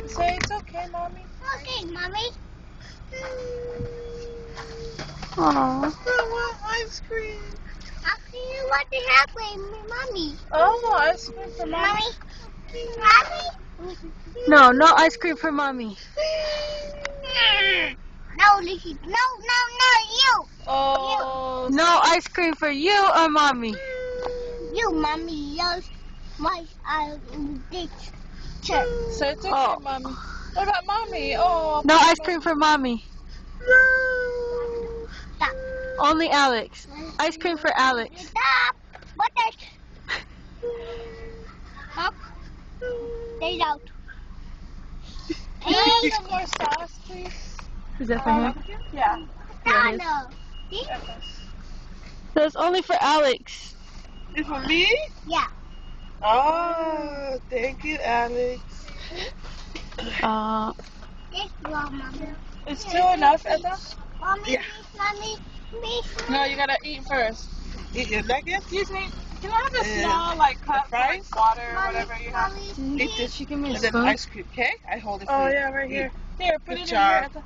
Say it's okay, mommy. Okay, mommy. Aww. I want ice cream. Actually, what is happening, mommy? Oh, ice cream for mommy. Mommy? No, no ice cream for mommy. No, Lizzie. No, you. Oh. No ice cream for you or mommy. You, mommy, loves my ditch. Say it's okay, Oh. mommy. What about mommy? Oh. No ice cream for mommy. Stop. Only Alex. Ice cream for Alex. Stop. What is? Up. Stay out. Can I have some more sauce, please? Is that for him? Yeah. No. See? That's only for Alex. It's for me? Yeah. Oh, thank you, Alex. This one, mommy. Is two enough, Etta? Mommy, Yeah. mommy, please. No, you gotta eat first. Eat your nuggets? Excuse me. Can I have a Uh, small, like, cup for like, water or Mommy, whatever you have? mommy, Eat this. She give me a And then spoon. ice cream, okay? I hold it for you. Oh, Eat. yeah, right here. Here, put it in here, Etta.